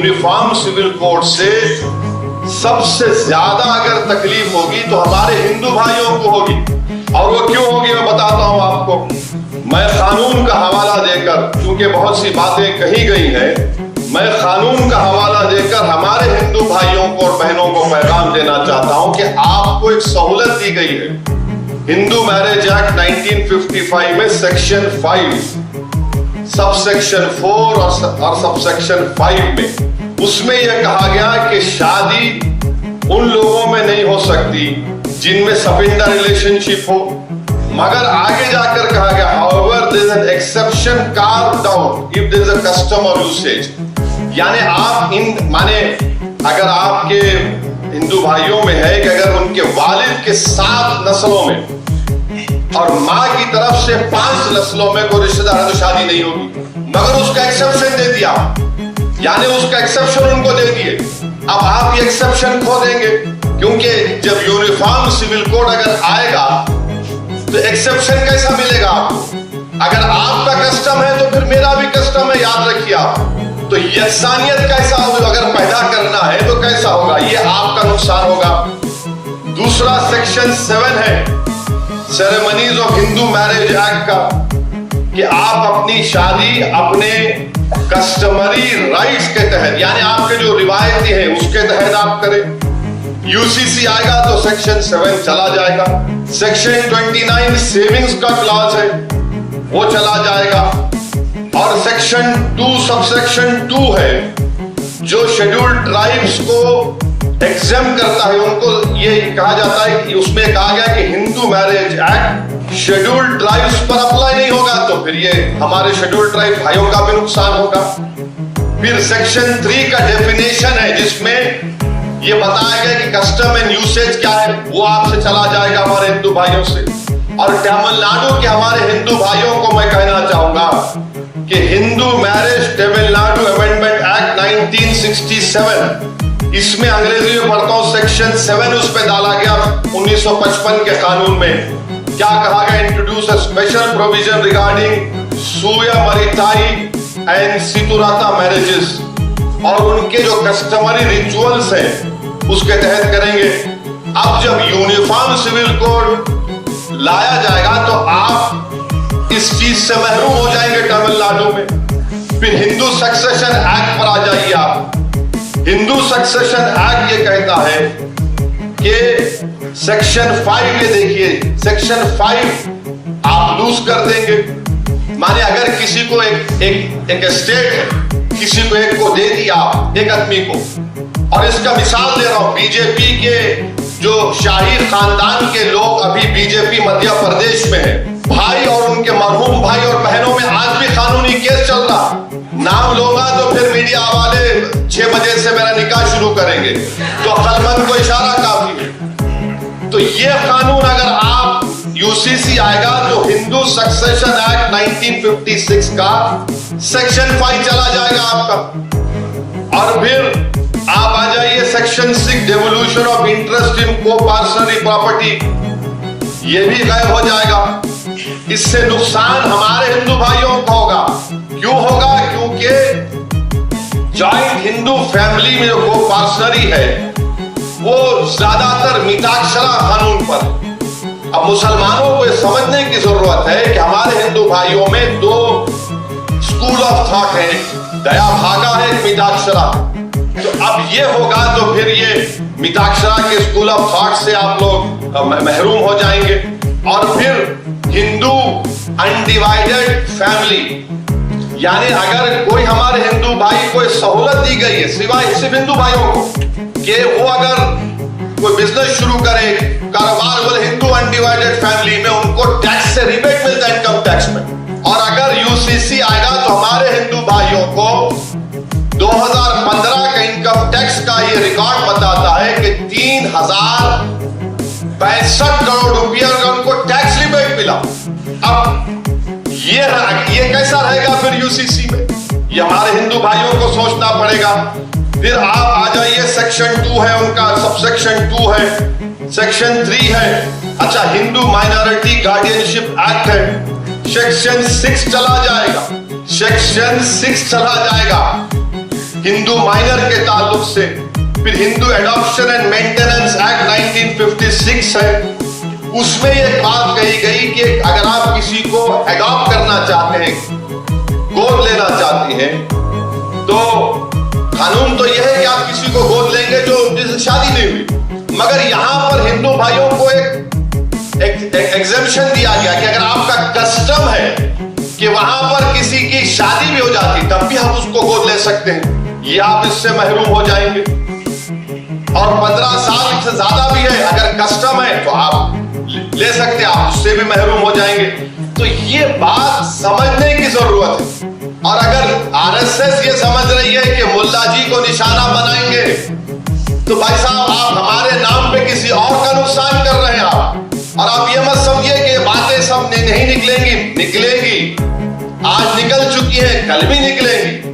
Uniform civil code से सबसे ज्यादा अगर तकलीफ होगी तो हमारे हिंदू भाइयों को होगी। और वो क्यों होगी मैं बताता हूं आपको। मैं कानून का हवाला देकर, क्योंकि बहुत सी बातें कही गई हैं, मैं कानून का हवाला देकर हमारे हिंदू भाइयों को और बहनों को पैगाम देना चाहता हूं कि आपको एक सहूलत दी गई है। हिंदू मैरिज एक्ट 1955 में सेक्शन 5 सबसेक्शन 4 और सबसेक्शन 5 में उसमें यह कहा गया कि शादी उन लोगों में नहीं हो सकती जिनमें सपिंदा रिलेशनशिप हो, मगर आगे जाकर कहा गया however there is an exception carved out if there is a custom or usage। यानी आप माने अगर आपके हिंदू भाइयों में है कि अगर उनके वालिद के 7 नस्लों में और माँ की तरफ से 5 नस्लों में कोई रिश्तेदार है तो शादी नहीं होगी, मगर उसका एक्सेप्शन दे दिया, यानी उसका एक्सेप्शन उनको दे दिए। अब आप ये एक्सेप्शन खो देंगे, क्योंकि जब यूनिफॉर्म सिविल कोड अगर आएगा तो एक्सेप्शन कैसा मिलेगा आपको? अगर आपका कस्टम है तो फिर मेरा भी कस्टम है, याद रखिए आप। तो यकसानियत कैसा होगा? अगर पैदा करना है तो कैसा होगा? ये आपका नुकसान होगा। दूसरा सेक्शन 7 है ceremonies of Hindu marriage act का, कि आप अपनी शादी अपने कस्टमरी राइट्स के तहत, यानी आपके जो रिवायती है उसके तहत आप करें। यूसीसी आएगा तो सेक्शन 7 चला जाएगा। सेक्शन 29 सेविंग्स का क्लॉज है, वो चला जाएगा। और सेक्शन 2 सबसेक्शन 2 है जो शेड्यूल्ड ट्राइब्स को एग्जेम करता है, उनको ये कहा जाता है कि उसमें कहा गया कि Hindu marriage act scheduled tribes पर अप्लाई नहीं होगा, तो फिर ये हमारे शेड्यूल्ड ट्राइब भाइयों का भी नुकसान होगा। फिर सेक्शन 3 का डेफिनेशन है जिसमें ये बताया गया कि कस्टम एंड यूसेज क्या है, वो आपसे चला जाएगा हमारे हिंदू भाइयों से। और तमिलनाडु के हमारे हिंदू भाइयों को मैं कहना चाहूंगा कि Hindu marriage Tamil Nadu amendment act 1967, इसमें अंग्रेजी में पढ़ता हूं सेक्शन 7 उस पे डाला गया 1955 के कानून में। क्या कहा गया? Introduce a special provision regarding Suyamariyathai and Seerthiruththa marriages, और उनके जो कस्टमरी रिचुअल्स हैं उसके तहत करेंगे। अब जब यूनिफॉर्म सिविल कोड लाया जाएगा तो आप इस चीज से महरूम हो जाएंगे तमिलनाडु में। फिर हिंदू सक्सेशन एक्ट पर आ जाइए आप। हिंदू सक्सेशन एक्ट ये कहता है कि सेक्शन 5 ये देखिए, सेक्शन 5 आप लूज कर देंगे। माने अगर किसी को एक स्टेट है, किसी को एक को दे दिया एक आदमी को, और इसका मिसाल दे रहा हूं, बीजेपी के जो शाही खानदान के लोग अभी बीजेपी मध्य प्रदेश में है, भाई और उनके मरहूम भाई और बहनों में आज भी कानूनी केस चल रहा। नाम लूंगा तो फिर मीडिया वाले 6 बजे से मेरा निकाह शुरू करेंगे, तो अक्लमंद को इशारा काफी है। तो ये कानून अगर आप यूसीसी आएगा तो हिंदू सक्सेशन एक्ट 1956 का सेक्शन 5 चला जाएगा आपका। और फिर आप आ जाइए section 6 devolution of interest in को पर्सनल प्रॉपर्टी, ये भी गायब हो जाएगा। इससे नुकसान हमारे हिंदू भाइयों को होगा। क्यों होगा? क्योंकि जॉइंट हिंदू फैमिली में जो को पार्सनरी है वो ज्यादातर मिताक्षरा कानून पर। अब मुसलमानों को यह समझने की जरूरत है कि हमारे हिंदू भाइयों में 2 स्कूल ऑफ थॉट है, दया भागा है, मिताक्षरा। तो अब ये होगा तो फिर ये मिताक्षरा के स्कूल ऑफ थॉट से आप लोग महरूम हो जाएंगे। और फिर हिंदू अनडिवाइडेड फैमिली, यानी अगर कोई हमारे हिंदू भाई को सहूलत दी गई है सिवाय सिर्फ हिंदू भाइयों को कि वो अगर कोई बिजनेस शुरू करे, कारोबार, बोले हिंदू अनडिवाइडेड फैमिली में उनको टैक्स से रिबेट मिलता है इनकम टैक्स में। और अगर यूसीसी आएगा तो हमारे हिंदू भाइयों को 2015 का इनकम टैक्स का ये रिकॉर्ड बताता है कि 3062 करोड़ रुपया का उनको टैक्स रिबेट मिला। अब ये कैसा रहेगा फिर यूसीसी में? ये हमारे हिंदू भाइयों को सोचना पड़ेगा। फिर आप आ जाइए सेक्शन 2 है उनका, सबसेक्शन 2 है, सेक्शन 3 है। अच्छा, हिंदू माइनॉरिटी गार्डियनशिप एक्ट है, सेक्शन 6 चला जाएगा, सेक्शन 6 चला जाएगा। हिंदू माइनर के ताल्लुक से, फिर Hindu adoption and maintenance act 1956 है, उसमें यह बात कही गई कि अगर आप किसी को एडॉप्ट करना चाहते हैं, गोद लेना चाहती हैं, तो कानून तो यह है कि आप किसी को गोद लेंगे जो जिससे शादी नहीं हुई। मगर यहां पर हिंदू भाइयों को एक एग्जेम्पशन दिया गया कि अगर आपका कस्टम है कि वहां पर किसी की शादी भी हो जाती तब भी हम उसको गोद ले सकते हैं, ये आप इससे महरूम हो जाएंगे। और 15 साल से ज्यादा भी है, अगर कस्टम है तो आप ले सकते हैं, आप उससे भी महरूम हो जाएंगे। तो ये बात समझने की जरूरत है। और अगर आरएसएस ये समझ रही है कि मुल्ला जी को निशाना बनाएंगे, तो भाई साहब आप हमारे नाम पे किसी और का नुकसान कर रहे हैं आप। और आप ये मत समझिए कि बातें सब नहीं निकलेंगी, निकलेंगी, आज निकल चुकी है, कल भी निकलेंगी।